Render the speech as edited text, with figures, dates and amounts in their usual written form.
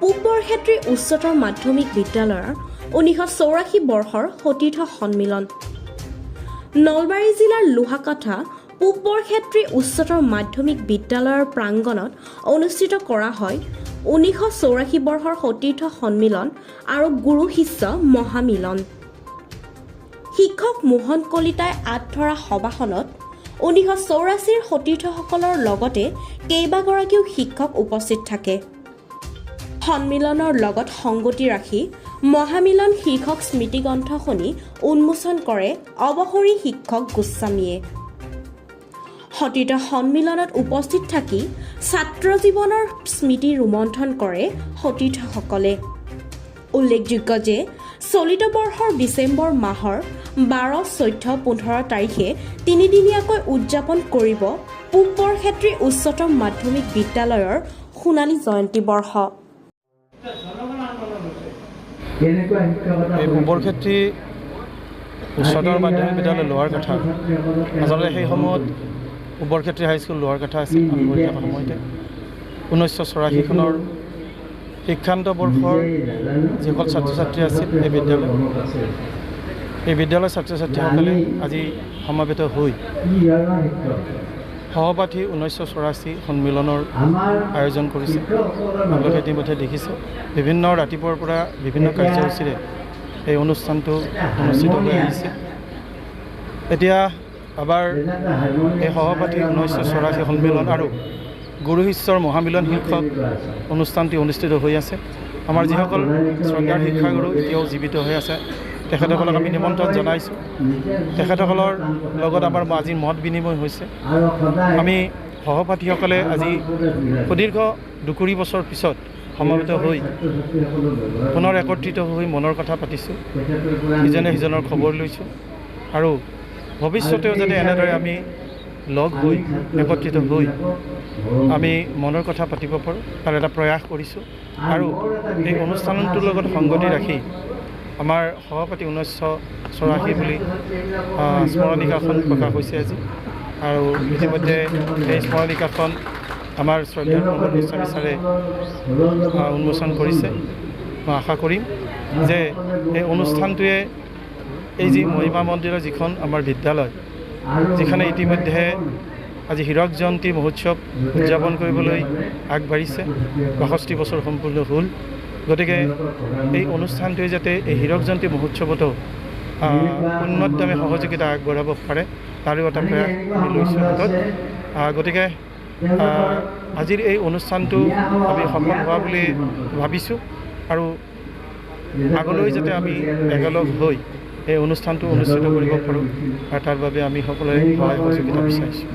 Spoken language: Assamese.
পূব বৰক্ষেত্ৰী উচ্চতৰ মাধ্যমিক বিদ্যালয়ৰ 1984 বৰ্ষৰ সতীৰ্থ সন্মিলন। নলবাৰী জিলাৰ লোহাকাঠা পূব বৰক্ষেত্ৰী উচ্চতৰ মাধ্যমিক বিদ্যালয়ৰ প্ৰাংগণত অনুষ্ঠিত কৰা হয় 1984 বৰ্ষৰ সতীৰ্থ সন্মিলন আৰু গুৰু শিষ্য মহামিলন। শিক্ষক মোহন কলিতাই আঁতধৰা সভাখনত 1984 সতীৰ্থসকলৰ লগতে কেইবাগৰাকীও শিক্ষক উপস্থিত থাকে। সন্মিলনৰ লগত সংগতি ৰাখি মহামিলন শীৰ্ষক স্মৃতিগ্ৰন্থখনি উন্মোচন কৰে অৱসৰী শিক্ষক গোস্বামীয়ে। সতীৰ্থ সন্মিলনত উপস্থিত থাকি ছাত্ৰ জীৱনৰ স্মৃতি ৰোমন্থন কৰে সতীৰ্থসকলে। উল্লেখযোগ্য যে চলিত বৰ্ষৰ ডিচেম্বৰ মাহৰ 12, 14, 15 তাৰিখে তিনিদিনীয়াকৈ উদযাপন কৰিব পূব বৰক্ষেত্ৰী উচ্চতৰ মাধ্যমিক বিদ্যালয়ৰ সোণালী জয়ন্তী বৰ্ষ। এই পূব বৰক্ষেত্ৰী উচ্চতৰ মাধ্যমিক বিদ্যালয় লোহাৰকাঠা আচলতে সেই সময়ত পূব বৰক্ষেত্ৰী হাইস্কুল লোহাৰকাঠা আছিল। আমি পঢ়ি থকা সময়তে 1984 চনৰ শিক্ষান্ত বৰ্ষৰ যিসকল ছাত্ৰ ছাত্ৰী আছিল এই বিদ্যালয়ৰ ছাত্ৰ ছাত্ৰীসকলে আজি সমাবেত হৈ সহপাঠী 1984 সন্মিলনৰ আয়োজন কৰিছে। আপোনালোকে ইতিমধ্যে দেখিছে বিভিন্ন ৰাতিপুৱাৰ পৰা বিভিন্ন কাৰ্যসূচীৰে এই অনুষ্ঠানটো অনুষ্ঠিত হৈ আহিছে। এতিয়া আবাৰ এই সহপাঠী 1984 সন্মিলন আৰু গুৰু শিষ্যৰ মহামিলন শীৰ্ষক অনুষ্ঠানটি অনুষ্ঠিত হৈ আছে। আমাৰ যিসকল শ্ৰদ্ধাৰ শিক্ষাগুৰু এতিয়াও জীৱিত হৈ আছে তেখেতসকলক আমি নিমন্ত্ৰণ জনাইছোঁ। তেখেতসকলৰ লগত আমাৰ আজি মত বিনিময় হৈছে। আমি সহপাঠীসকলে আজি সুদীৰ্ঘ 2 বছৰ পিছত সমবেত হৈ পুনৰ একত্ৰিত হৈ মনৰ কথা পাতিছোঁ, ইজনে সিজনৰ খবৰ লৈছোঁ আৰু ভৱিষ্যতেও যাতে এনেদৰে আমি লগ হৈ একত্ৰিত হৈ আমি মনৰ কথা পাতিব পাৰোঁ তাৰ এটা প্ৰয়াস কৰিছোঁ। আৰু এই অনুষ্ঠানটোৰ লগত সংগতি ৰাখি আমাৰ সহপাঠী 1984 বুলি স্মৰণিকাখন প্ৰকাশ হৈছে আজি। আৰু ইতিমধ্যে এই স্মৰণিকাখন আমাৰ শ্ৰদ্ধাৰ প্ৰমোদ গোস্বামী ছাৰে উন্মোচন কৰিছে। মই আশা কৰিম যে এই অনুষ্ঠানটোৱে এই যি মহিমা মন্দিৰৰ যিখন আমাৰ বিদ্যালয়, যিখনে ইতিমধ্যে আজি হীৰক জয়ন্তী মহোৎসৱ উদযাপন কৰিবলৈ আগবাঢ়িছে, 65 বছৰ সম্পূৰ্ণ হ'ল। গতিকে এই অনুষ্ঠানটোৱে যাতে এই হীৰক জয়ন্তী মহোৎসৱতো উন্নতমানে সহযোগিতা আগবঢ়াব পাৰে তাৰো এটা প্ৰয়াস লৈছোঁ হাতত। গতিকে আজিৰ এই অনুষ্ঠানটো আমি সফল হোৱা বুলি ভাবিছোঁ আৰু আগলৈ যাতে আমি একেলগ হৈ এই অনুষ্ঠানটো অনুষ্ঠিত কৰিব পাৰোঁ আৰু তাৰ বাবে আমি সকলোৰে সহায় সহযোগিতা বিচাৰিছোঁ।